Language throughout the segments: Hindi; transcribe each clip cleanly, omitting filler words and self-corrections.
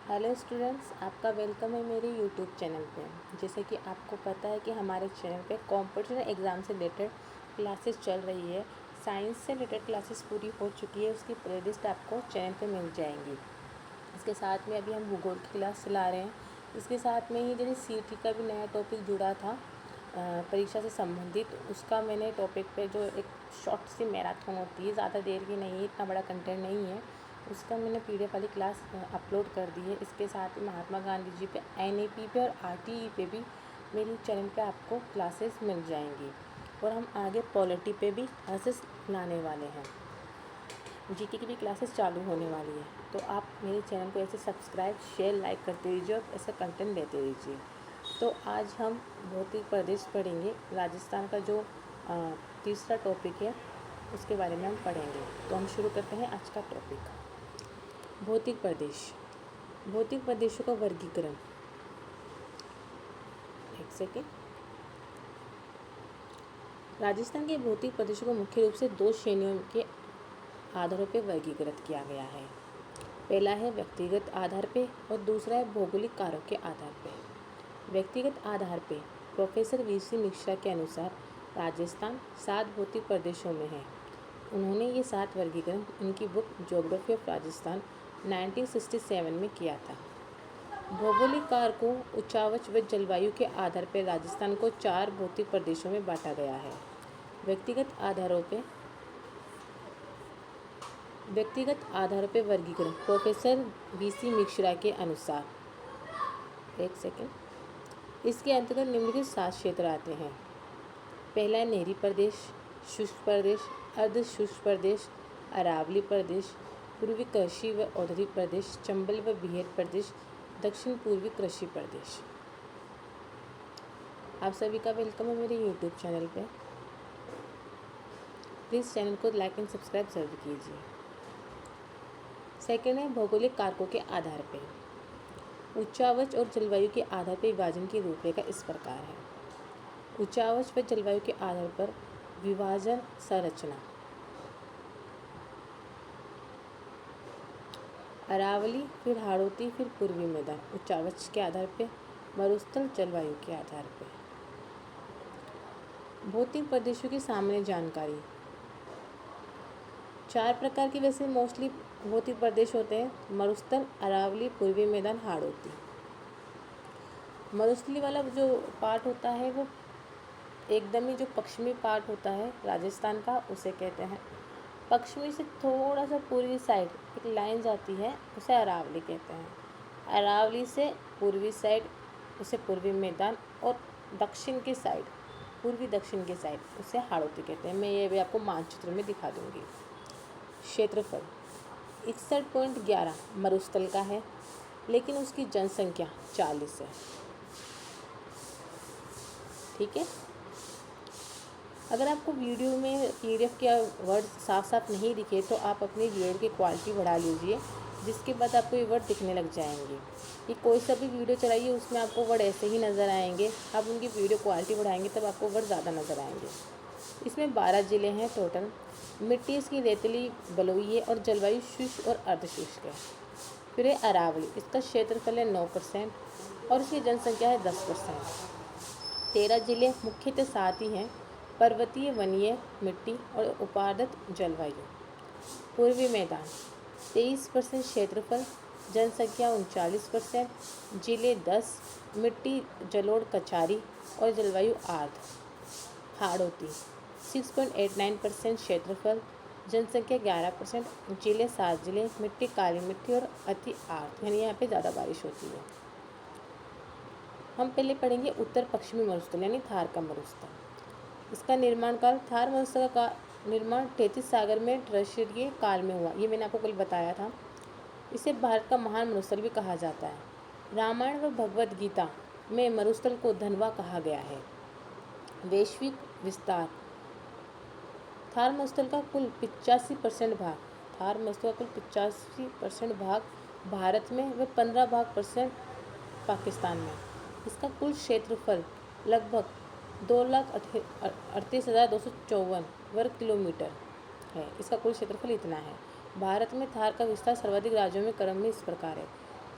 हेलो स्टूडेंट्स, आपका वेलकम है मेरे यूट्यूब चैनल पे। जैसे कि आपको पता है कि हमारे चैनल पे कॉम्पिटिटिव एग्ज़ाम से रिलेटेड क्लासेस चल रही है। साइंस से रिलेटेड क्लासेस पूरी हो चुकी है, उसकी प्लेलिस्ट आपको चैनल पे मिल जाएंगी। इसके साथ में अभी हम भूगोल की क्लास चला रहे हैं। इसके साथ में ही जैसे सीटी का भी नया टॉपिक जुड़ा था परीक्षा से संबंधित, उसका मैंने टॉपिक पे जो एक शॉर्ट सी मैराथन होती है, ज़्यादा देर की नहीं है, इतना बड़ा कंटेंट नहीं है, उसका मैंने पीडीएफ वाली क्लास अपलोड कर दी है। इसके साथ ही महात्मा गांधी जी पे, एनईपी पे और आरटीई पे भी मेरे चैनल पे आपको क्लासेस मिल जाएंगी। और हम आगे पॉलिटी पे भी क्लासेस लाने वाले हैं। जीके की भी क्लासेस चालू होने वाली है, तो आप मेरे चैनल को ऐसे सब्सक्राइब, शेयर, लाइक करते रहिए और ऐसा कंटेंट लेते रहिए। तो आज हम भौतिक प्रदेश पढ़ेंगे। राजस्थान का जो तीसरा टॉपिक है उसके बारे में हम पढ़ेंगे। तो हम शुरू करते हैं आज का टॉपिक, भौतिक प्रदेश। भौतिक प्रदेशों का वर्गीकरण। एक सेकेंड। राजस्थान के भौतिक प्रदेशों को मुख्य रूप से दो श्रेणियों के आधारों पर वर्गीकृत किया गया है। पहला है व्यक्तिगत आधार पे और दूसरा है भौगोलिक कारक के आधार पे। व्यक्तिगत आधार पे प्रोफेसर वीसी मिश्रा के अनुसार राजस्थान 7 भौतिक प्रदेशों में है। उन्होंने ये 7 वर्गीकरण उनकी बुक ज्योग्राफी ऑफ राजस्थान 1967 में किया था। भौगोलिक कारकों, उच्चावच व जलवायु के आधार पर राजस्थान को 4 भौतिक प्रदेशों में बांटा गया है। व्यक्तिगत आधारों पर वर्गीकरण प्रोफेसर वीसी मिश्रा के अनुसार, एक सेकेंड, इसके अंतर्गत निम्नलिखित 7 क्षेत्र आते हैं। पहला है नहरी प्रदेश, शुष्क प्रदेश, अर्ध शुष्क प्रदेश, अरावली प्रदेश, पूर्वी कृषि व औद्योगिक प्रदेश, चंबल व बिहार प्रदेश, दक्षिण पूर्वी कृषि प्रदेश। आप सभी का वेलकम है मेरे यूट्यूब चैनल पे। प्लीज़ चैनल को लाइक एंड सब्सक्राइब जरूर कीजिए। सेकेंड है भौगोलिक कारकों के आधार पर। उच्चावच और जलवायु के आधार पर विभाजन की रूपरेखा इस प्रकार है। उच्चावच व जलवायु के आधार पर विभाजन संरचना। अरावली, फिर हाड़ौती, फिर पूर्वी मैदान उच्चावच के आधार पर, मरुस्थल जलवायु के आधार पर। भौतिक प्रदेशों की सामान्य जानकारी। 4 प्रकार की वैसे मोस्टली भौतिक प्रदेश होते हैं: मरुस्थल, अरावली, पूर्वी मैदान, हाड़ौती। मरुस्थली वाला जो पार्ट होता है वो एकदम ही जो पश्चिमी पार्ट होता है राजस्थान का, उसे कहते हैं। पश्चिमी से थोड़ा सा पूर्वी साइड एक लाइन जाती है, उसे अरावली कहते हैं। अरावली से पूर्वी साइड उसे पूर्वी मैदान, और दक्षिण की साइड, पूर्वी दक्षिण की साइड, उसे हाड़ौती कहते हैं। मैं ये भी आपको मानचित्र में दिखा दूंगी। क्षेत्रफल 61.11 मरुस्थल का है, लेकिन उसकी जनसंख्या 40 है। ठीक है। अगर आपको वीडियो में पीडीएफ के वर्ड साफ साफ नहीं दिखे तो आप अपनी वीडियो की क्वालिटी बढ़ा लीजिए, जिसके बाद आपको ये वर्ड दिखने लग जाएंगे। ये कोई सा भी वीडियो चलाइए, उसमें आपको वर्ड ऐसे ही नज़र आएंगे। आप उनकी वीडियो क्वालिटी बढ़ाएंगे तब आपको वर्ड ज़्यादा नज़र आएंगे। इसमें 12 ज़िले हैं टोटल। मिट्टी इसकी रेतीली बलुई है और जलवायु शुष्क और अर्धशुष्क है। फिर है अरावली, इसका क्षेत्रफल है 9% और इसकी जनसंख्या है 10%। 13 ज़िले मुख्यतः 7 ही हैं: पर्वतीय, वनीय मिट्टी और उपार्दत जलवायु। पूर्वी मैदान 23% क्षेत्रफल, जनसंख्या 39%, जिले 10, मिट्टी जलोढ़ कचारी और जलवायु आर्द्र। हाड़ौती 6.89% क्षेत्रफल, जनसंख्या 11%, जिले 7 जिले, मिट्टी काली मिट्टी और अति आर्द्र, यानी यहाँ पे ज़्यादा बारिश होती है। हम पहले पढ़ेंगे उत्तर पश्चिमी मरुस्थल यानी थार का मरुस्थल। इसका निर्माण काल, थार मरुस्थल का निर्माण 33 सागर में त्रिशृंगीय काल में हुआ। ये मैंने आपको कल बताया था। इसे भारत का महान मरुस्थल भी कहा जाता है। रामायण व भगवद गीता में मरुस्थल को धनवा कहा गया है। वैश्विक विस्तार, थार मरुस्थल का कुल 85% भाग, थार मरुस्थल का कुल 85% भाग भारत में व 15% पाकिस्तान में। इसका कुल क्षेत्रफल लगभग 2,38,254 वर्ग किलोमीटर है। इसका कुल क्षेत्रफल इतना है। भारत में थार का विस्तार सर्वाधिक राज्यों में क्रम में इस प्रकार है: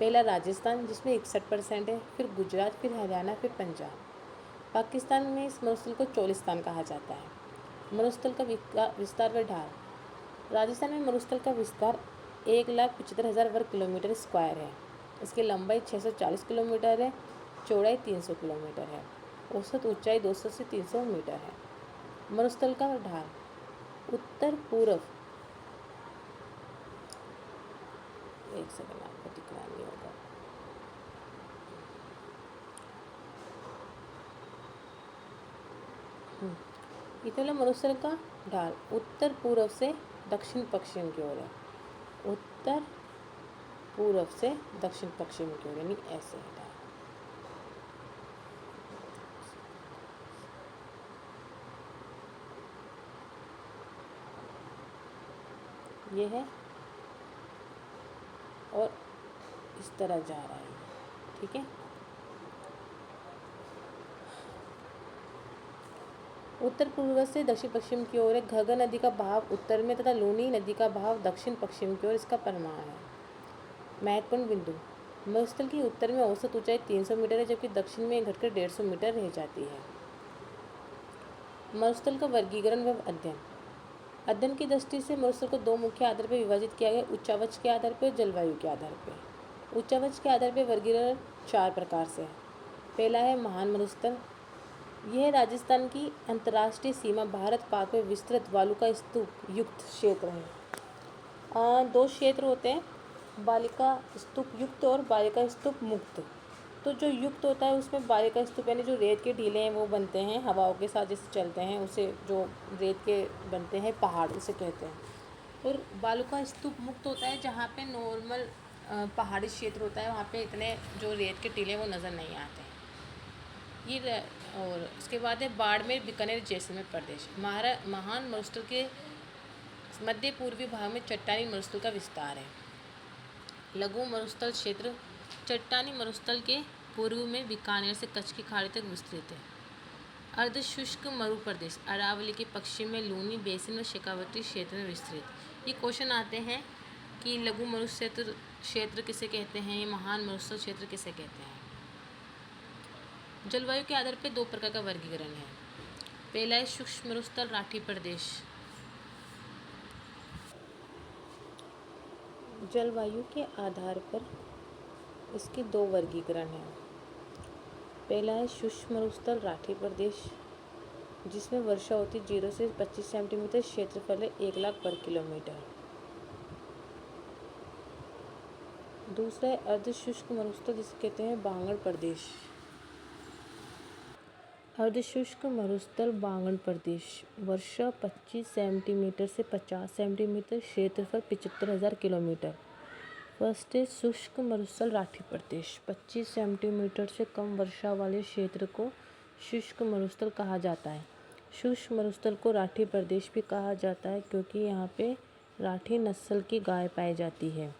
पहला राजस्थान जिसमें 61% है, फिर गुजरात, फिर हरियाणा, फिर पंजाब। पाकिस्तान में इस मरुस्थल को चोलिस्तान कहा जाता है। मरुस्थल का विस्तार व ढाल। राजस्थान में मरुस्थल का विस्तार 1,75,000 वर्ग किलोमीटर स्क्वायर है। इसकी लंबाई 640 किलोमीटर है, चौड़ाई 300 किलोमीटर है, औसत ऊंचाई 200 से 300 मीटर है। मरुस्थल का ढाल उत्तर पूर्व, एक सेकंड आपको दिखना नहीं होगा, इतना मरुस्थल का ढाल उत्तर पूर्व से दक्षिण पश्चिम की ओर है। उत्तर पूर्व से दक्षिण पश्चिम की ओर, यानी ऐसे है ढाल। ये है और इस तरह जा रहा है, ठीक है। उत्तर पूर्व से दक्षिण पश्चिम की ओर है। घग्गर नदी का बहाव उत्तर में तथा लूनी नदी का बहाव दक्षिण पश्चिम की ओर इसका परिमाण है। महत्वपूर्ण बिंदु। मरुस्थल की उत्तर में औसत ऊंचाई 300 मीटर है, जबकि दक्षिण में घटकर 150 मीटर रह जाती है। मरुस्थल का वर्गीकरण व अध्ययन। अध्ययन की दृष्टि से मरुस्थल को दो मुख्य आधार पर विभाजित किया गया, उच्चावच के आधार पर और जलवायु के आधार पर। उच्चावच के आधार पर वर्गीकरण 4 प्रकार से है। पहला है महान मरुस्थल। यह राजस्थान की अंतर्राष्ट्रीय सीमा भारत पाक में विस्तृत वालुका स्तूप युक्त क्षेत्र है। दो क्षेत्र होते हैं, बालिका स्तूप युक्त और बालिका स्तूप मुक्त। तो जो युक्त होता है उसमें बालिका स्तूप यानी जो रेत के टीले हैं वो बनते हैं, हवाओं के साथ जैसे चलते हैं उसे जो रेत के बनते हैं पहाड़ उसे कहते हैं। और बालिका स्तूप मुक्त होता है जहाँ पे नॉर्मल पहाड़ी क्षेत्र होता है, वहाँ पे इतने जो रेत के टीले वो नज़र नहीं आते। ये और उसके बाद है बाड़मेर, बीकानेर, जैसलमेर प्रदेश। महान मरुस्थल के मध्य पूर्वी भाग में चट्टानी मरुस्थल का विस्तार है। लघु मरुस्थल क्षेत्र चट्टानी मरुस्थल के पूर्व में बीकानेर से कच्छ की खाड़ी तक विस्तृत है। अर्धशुष्क मरु प्रदेश अरावली के पश्चिम में लूनी बेसिन व शेखावती क्षेत्र में विस्तृत। ये क्वेश्चन आते हैं कि लघु मरुस्थल क्षेत्र किसे कहते हैं, महान मरुस्थल क्षेत्र किसे कहते हैं। जलवायु के आधार पर दो प्रकार का वर्गीकरण है। पहला है शुष्क मरुस्थल राठी प्रदेश। जलवायु के आधार पर इसके दो वर्गीकरण हैं। पहला है शुष्क मरुस्थल राठी प्रदेश, जिसमें वर्षा होती 0 से 25 सेंटीमीटर, क्षेत्रफल है 1,00,000 वर्ग किलोमीटर। दूसरा है अर्धशुष्क मरुस्थल, जिसे कहते हैं बांगड़ प्रदेश। अर्धशुष्क मरुस्थल बांगड़ प्रदेश, वर्षा 25 सेंटीमीटर से 50 सेंटीमीटर, क्षेत्रफल 75,000 किलोमीटर। फर्स्ट है शुष्क मरुस्थल राठी प्रदेश। 25 सेंटीमीटर से कम वर्षा वाले क्षेत्र को शुष्क मरुस्थल कहा जाता है। शुष्क मरुस्थल को राठी प्रदेश भी कहा जाता है क्योंकि यहाँ पे राठी नस्ल की गाय पाई जाती है।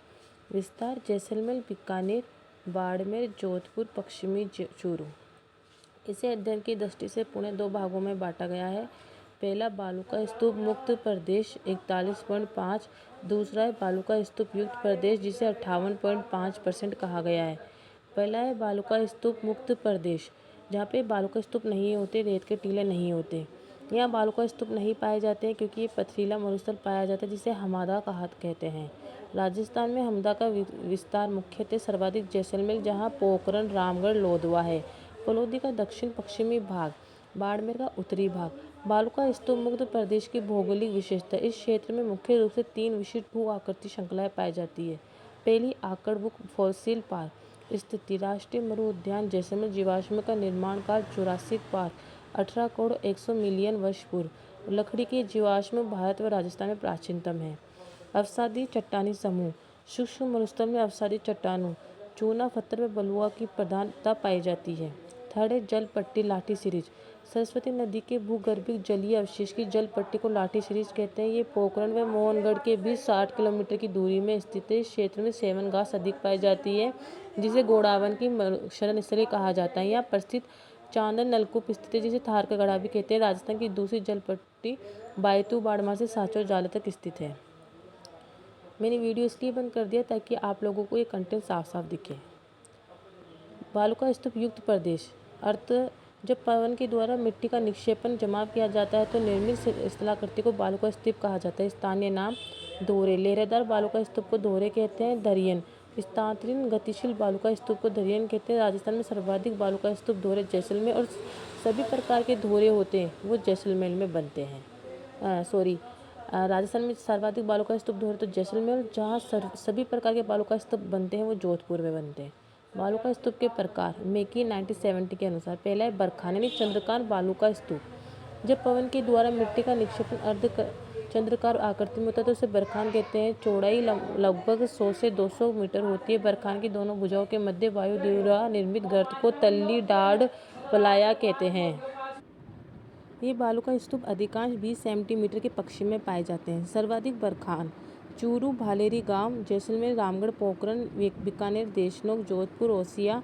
विस्तार जैसलमेर, बीकानेर, बाड़मेर, जोधपुर, पश्चिमी चूरू। इसे अध्ययन की दृष्टि से पुणे दो भागों में बांटा गया है। पहला बालुका स्तूप मुक्त प्रदेश 41.5, दूसरा है बालुका स्तूप युक्त प्रदेश जिसे 58.5% कहा गया है। पहला है बालुका स्तूप मुक्त प्रदेश, जहाँ पे बालुका स्तूप नहीं होते, रेत के टीले नहीं होते। यहाँ बालुका स्तूप नहीं पाए जाते हैं क्योंकि ये पथरीला मरुस्थल पाया जाता है जिसे हमदा कहते हैं। राजस्थान में हमदा का विस्तार मुख्यतः सर्वाधिक जैसलमेर, जहाँ पोखरण, रामगढ़, लोधवा है। फलोदी का दक्षिण पश्चिमी भाग, बाड़मेर का उत्तरी भाग। बालुका स्तूप मुक्त प्रदेश की भौगोलिक विशेषता। इस क्षेत्र में मुख्य रूप से 3 विशिष्ट भू आकृति श्रृंखलाएं पाई जाती है। पहली आकड़बुक फॉसिल पार्क स्थिति, राष्ट्रीय मरु उद्यान जैसलमेर, जीवाश्म का निर्माण काल जुरासिक पार्क 18 करोड़ 100 मिलियन वर्ष पूर्व। लकड़ी के जीवाश्म भारत व राजस्थान में प्राचीनतम है। अवसादी चट्टानी समूह, शुष्क मरुस्थल में अवसादी चट्टानों, चूना पत्थर व बलुआ की प्रधानता पाई जाती है। थर्ड है जल पट्टी लाठी सीरीज, सरस्वती नदी के भूगर्भिक जलीय अवशेष की जल पट्टी को लाठी सीरीज कहते हैं। ये पोखरण व मोहनगढ़ के बीच 60 किलोमीटर की दूरी में स्थित है। इस क्षेत्र में सेवन घास अधिक पाई जाती है जिसे गोड़ावन की शरण स्थली कहा जाता है। यहाँ प्रस्थित चांदन नलकूप स्थित है जिसे थार का गढ़ा भी कहते हैं। राजस्थान की दूसरी जल पट्टी बायतू बाड़मा से सांचौर जाले तक स्थित है। मैंने वीडियो इसलिए बंद कर दिया ताकि आप लोगों को ये कंटेंट साफ साफ दिखे। बालू का स्तूप युक्त प्रदेश अर्थ जब पवन के द्वारा मिट्टी का निक्षेपण जमाव किया जाता है तो निर्मित स्थलाकृति को बालू का स्तूप कहा जाता है। स्थानीय नाम दोहरे, लहरेदार बालू का स्तूप को दोहरे कहते हैं। धरियन, स्थानांतरित गतिशील बालू का स्तूप को धरियन कहते हैं। राजस्थान में सर्वाधिक बालू का स्तूप दोहरे जैसलमेर और सभी प्रकार के दोहरे होते हैं वो जैसलमेर में बनते हैं। राजस्थान में सर्वाधिक बालू का स्तूप दोहरे तो जैसलमेर, और जहाँ सभी प्रकार के बालू का स्तूप बनते हैं वो जोधपुर में बनते हैं। बालू का स्तूप के प्रकार मेकी 1970 के अनुसार पहला है बरखान यानी चंद्रकार बालू का स्तूप। जब पवन के द्वारा मिट्टी का निक्षेपण अर्ध चंद्रकार आकृति में होता है तो उसे बरखान कहते हैं। चौड़ाई लगभग 100 से 200 मीटर होती है। बरखान की दोनों भुजाओं के मध्य वायु द्वारा निर्मित गर्त को तल्ली डाढ़ पलाया कहते हैं। ये बालू का स्तूप अधिकांश 20 सेंटीमीटर के पश्चिम में पाए जाते हैं। सर्वाधिक बरखान चूरू, भालेरी गांव, जैसलमेर, रामगढ़, पोखरण, बीकानेर, देशनोक, जोधपुर, ओसिया,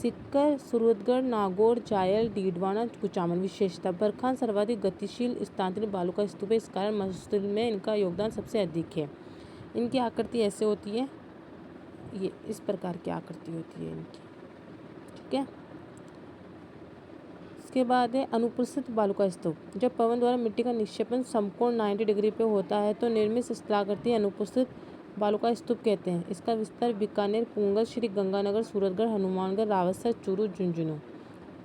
सिक्कर, सूरतगढ़, नागौर, जायल, डीडवाना, कुचामन। विशेषता बरखान सर्वाधिक गतिशील स्थानांतरित बालू का स्तूप है, इस कारण महसूल में इनका योगदान सबसे अधिक है। इनकी आकृति ऐसे होती है, ये इस प्रकार की आकृति होती है इनकी, ठीक है। इसके बाद है अनुपस्थित बालू का स्तूप। जब पवन द्वारा मिट्टी का निक्षेपण समकोण 90 डिग्री पे होता है तो निर्मित स्थलाकृति अनुपस्थित बालू का स्तूप कहते हैं। इसका विस्तार बीकानेर, पुंगल, श्री गंगानगर, सूरतगढ़, हनुमानगढ़, रावतसर, चूरू, झुंझुनू।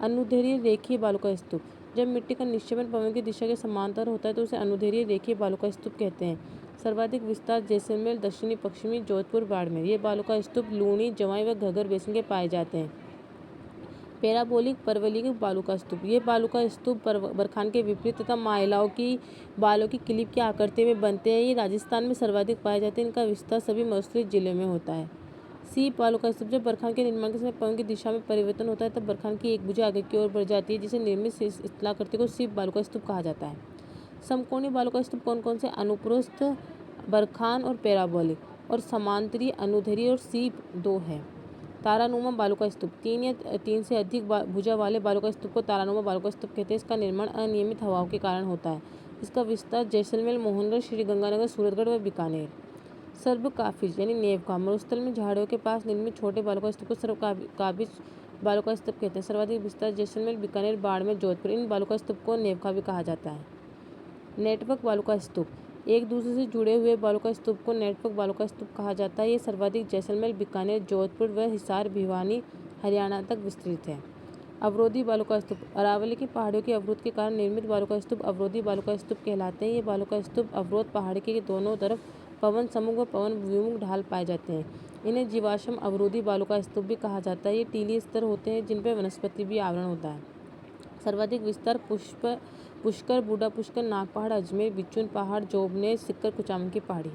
अनुदैर्घ्य रेखीय बालू का स्तूप। जब मिट्टी का निक्षेपण पवन की दिशा के समांतर होता है तो उसे अनुदैर्घ्य रेखीय बालू का स्तूप कहते हैं। सर्वाधिक विस्तार जैसलमेर, दक्षिणी पश्चिमी, जोधपुर, बाड़मेर। ये बालू का स्तूप लूणी, जवाई व घग्गर बेसिन के पाए जाते हैं। पैराबोलिक परवलयिक बालू का स्तूप। ये बालू का स्तूप बरखान के विपरीत तथा महिलाओं की बालों की क्लिप की आकृति में बनते हैं। ये राजस्थान में सर्वाधिक पाए जाते हैं। इनका विस्तार सभी मसूरी जिले में होता है। सीप बालू का स्तूप। जब बरखान के निर्माण के समय पवन की दिशा में परिवर्तन होता है तब बरखान की एक भुजा आगे की ओर बढ़ जाती है, जिसे निर्मित स्थलाकृति को सीप बालू का स्तूप कहा जाता है। समकोणीय बालू का स्तूप कौन कौन से? अनुप्रस्थ, बरखान और पैराबोलिक, और समांतरी, अनुदैर्घ्य और सीप 2 है। तारानुमा बालू का स्तूप। 3 या 3 से अधिक भुजा वाले बालू का स्तूप को तारानुमा बालू का स्तूप कहते हैं। इसका निर्माण अनियमित हवाओं के कारण होता है। इसका विस्तार जैसलमेर, मोहनगढ़, श्री गंगानगर, सूरतगढ़ व बीकानेर। सर्ब काफिज यानी नेवका। मरुस्थल में झाड़ियों के पास निर्मित छोटे बालू का स्तूप को सर्ब काफिज बालू का स्तूप कहते हैं। सर्वाधिक विस्तार जैसलमेर, बीकानेर, बाड़मेर, जोधपुर। इन बालू का स्तूप को नेवका भी कहा जाता है। नेटवर्क बालू का स्तूप। एक दूसरे से जुड़े हुए बालू का स्तूप को नेटवर्क बालू का स्तूप कहा जाता है। ये सर्वाधिक जैसलमेर, बीकानेर, जोधपुर व हिसार, भिवानी, हरियाणा तक विस्तृत है। अवरोधी बालू का स्तूप। अरावली की पहाड़ियों के अवरोध के कारण निर्मित बालू का स्तूप अवरोधी बालू का स्तूप कहलाते हैं। ये बालू का स्तूप अवरोध पहाड़ी के दोनों तरफ पवन सम्मुख व पवन विमुख ढाल पाए जाते हैं। इन्हें जीवाश्म अवरोधी बालू का स्तूप भी कहा जाता है। ये टीली स्तर होते हैं जिन पर वनस्पति भी आवरण होता है। सर्वाधिक विस्तार पुष्कर, बूढ़ा पुष्कर, नागपहाड़, अजमेर, बिचुन पहाड़, जोबनेर, सिक्कर, कुचामन की पहाड़ी।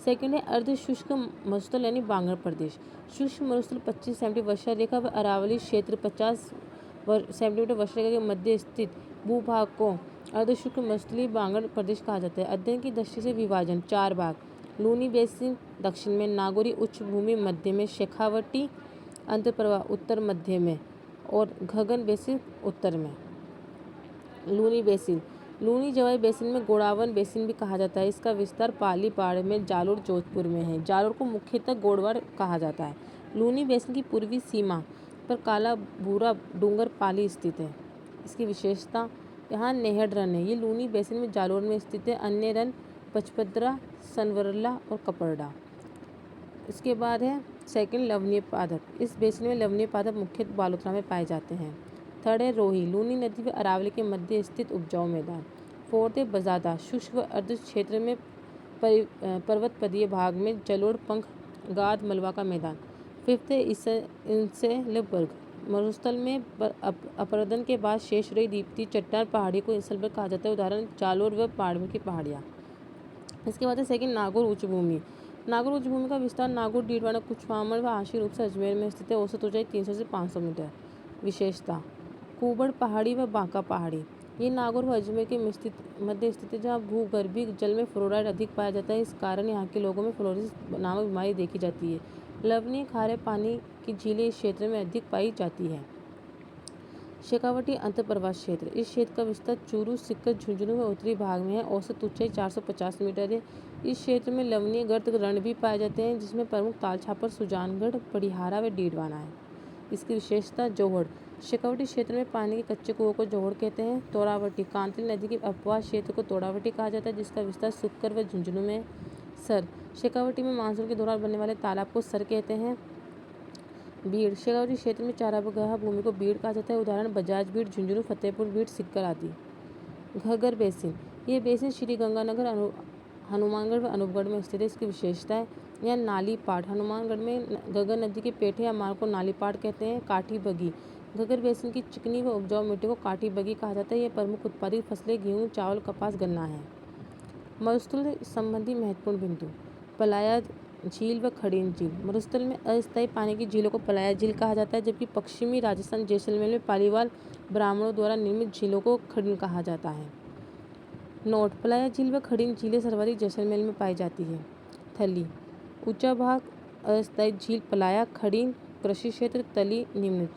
सेकंड है अर्ध शुष्क मरुस्थल यानी बांगड़ प्रदेश। शुष्क मरुस्थल 25 सेंटीमीटर वर्षा रेखा व अरावली क्षेत्र 50 सेंटीमीटर वर्षा रेखा के मध्य स्थित भूभाग को अर्धशुष्क मरुस्थलीय बांगड़ प्रदेश कहा जाता है। अध्ययन की दृष्टि से विभाजन 4 भाग। लूनी बेसिन दक्षिण में, नागौरी उच्च भूमि मध्य में, शेखावटी अंतर्प्रवाह उत्तर मध्य में और घगन बेसिन उत्तर में। लूनी बेसिन। लूनी जवाई बेसिन में गोड़ावन बेसिन भी कहा जाता है। इसका विस्तार पाली, बाड़मेर, जालोर, जोधपुर में है। जालोर को मुख्यतः गोड़वाड़ कहा जाता है। लूनी बेसिन की पूर्वी सीमा पर काला भूरा डूंगर पाली स्थित है। इसकी विशेषता यहाँ नेहड रन है। ये लूनी बेसिन में जालोर में स्थित है। अन्य रन पचपद्रा, सनवरला और कपरडा। इसके बाद है सेकंड लवणीय पादप। इस बेसिन में लवणीय पादप मुख्यतः बालोतरा में पाए जाते हैं। थर्ड है रोही। लूनी नदी व अरावली के मध्य स्थित उपजाऊ मैदान। फोर्थ है बजादा। शुष्क व अर्ध क्षेत्र में पर्वतपदीय भाग में जलोढ़, पंख, गाद, मलबा का मैदान। फिफ्थ है इंसेलबर्ग। मरुस्थल में अपरदन के बाद शेष रही दीप्ति चट्टान पहाड़ी को इंसेलबर्ग कहा जाता है। उदाहरण जालोर व बाड़मेर की पहाड़ियाँ। इसके बाद है सेकंड नागौर उच्च भूमि। नागौर उच्च भूमि का विस्तार नागौर, डीडवाना, कुचामन व आंशिक रूप से अजमेर में स्थित है। औसत ऊंचाई 300 से 500 मीटर। विशेषता कुबड़ पहाड़ी व बांका पहाड़ी। ये नागौर व अजमेर के मध्य स्थित है, जहाँ भूगर्भीय जल में फ्लोराइड अधिक पाया जाता है। इस कारण यहाँ के लोगों में फ्लोरोसिस नामक बीमारी देखी जाती है। लवणीय खारे पानी की झीलें इस क्षेत्र में अधिक पाई जाती है। शेखावटी अंतर्प्रवास क्षेत्र, इस क्षेत्र का विस्तार चूरू, सीकर, झुंझुनू में उत्तरी भाग में है। औसत ऊंचाई 450 मीटर है। इस क्षेत्र में लवणीय गर्त रण भी पाए जाते हैं, जिसमें प्रमुख तालछापर, सुजानगढ़, पड़िहारा व डीडवाना है। इसकी विशेषता जोहड़, शेखावटी क्षेत्र में पानी के कच्चे कुओं को जोहड़ कहते हैं। तोड़ावटी, कांतली नदी के अपवास क्षेत्र को तोड़ावटी कहा जाता है, जिसका विस्तार सुक्कर व झुंझुनू में है। सर, शेखावटी में मानसून के दौरान बनने वाले तालाब को सर कहते हैं। बीड़, शेखावटी क्षेत्र में चारागाह भूमि को बीड़ कहा जाता है। उदाहरण बजाज बीड़, झुंझुनू, फतेहपुर बीड़, सिक्कर आदि। घग्गर बेसिन, ये बेसिन श्री गंगानगर, हनुमानगढ़ व अनूपगढ़ में स्थित है। इसकी विशेषता है यहाँ नाली पाट, हनुमानगढ़ में घग्गर नदी के पेटे या मार्ग को नाली पाट कहते हैं। काठी बगी, घग्गर बेसिन की चिकनी व उपजाऊ मिट्टी को काठी बगी कहा जाता है। यह प्रमुख उत्पादित फसलें गेहूँ, चावल, कपास, गन्ना है। मरुस्थल संबंधी महत्वपूर्ण बिंदु, पलाया झील व खड़ीन झील। मरुस्थल में अस्थायी पानी की झीलों को पलाया झील कहा जाता है, जबकि पश्चिमी राजस्थान जैसलमेर में पालीवाल ब्राह्मणों द्वारा निर्मित झीलों को खड़ीन कहा जाता है। नोट, पलाया झील व खड़ीन झीलें सर्वाधिक जैसलमेर में पाई जाती है। थली, ऊंचा भाग अस्थायी झील पलाया, खड़ीन कृषि क्षेत्र, तली निम्न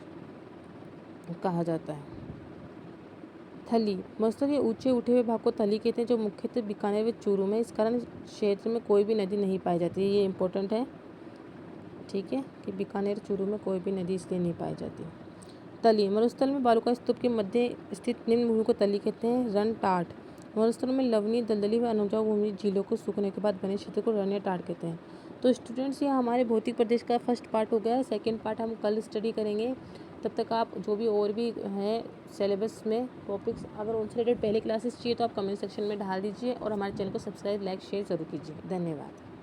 कहा जाता है। थली, मरुस्थल के ऊंचे उठे हुए भाग को थली कहते हैं, जो मुख्यतः बीकानेर व चूरू में। इस कारण क्षेत्र में कोई भी नदी नहीं पाई जाती है। ये इंपॉर्टेंट है, ठीक है, कि बीकानेर चूरू में कोई भी नदी इसलिए नहीं पाई जाती। तली, मरुस्थल में बालुका स्तूप के मध्य स्थित निम्न भूमि को तली कहते हैं। रन टाट, मरुस्थल में लवणीय, दलदली व अनुपजाऊ भूमि झीलों को सूखने के बाद बने क्षेत्र को रन या टाट कहते हैं। तो स्टूडेंट्स, ये हमारे भौतिक प्रदेश का फर्स्ट पार्ट हो गया। सेकेंड पार्ट हम कल स्टडी करेंगे। तब तक आप जो भी और भी हैं सिलेबस में टॉपिक्स, अगर उनसे रिलेटेड पहले क्लासेस चाहिए तो आप कमेंट सेक्शन में डाल दीजिए और हमारे चैनल को सब्सक्राइब, लाइक, शेयर ज़रूर कीजिए। धन्यवाद।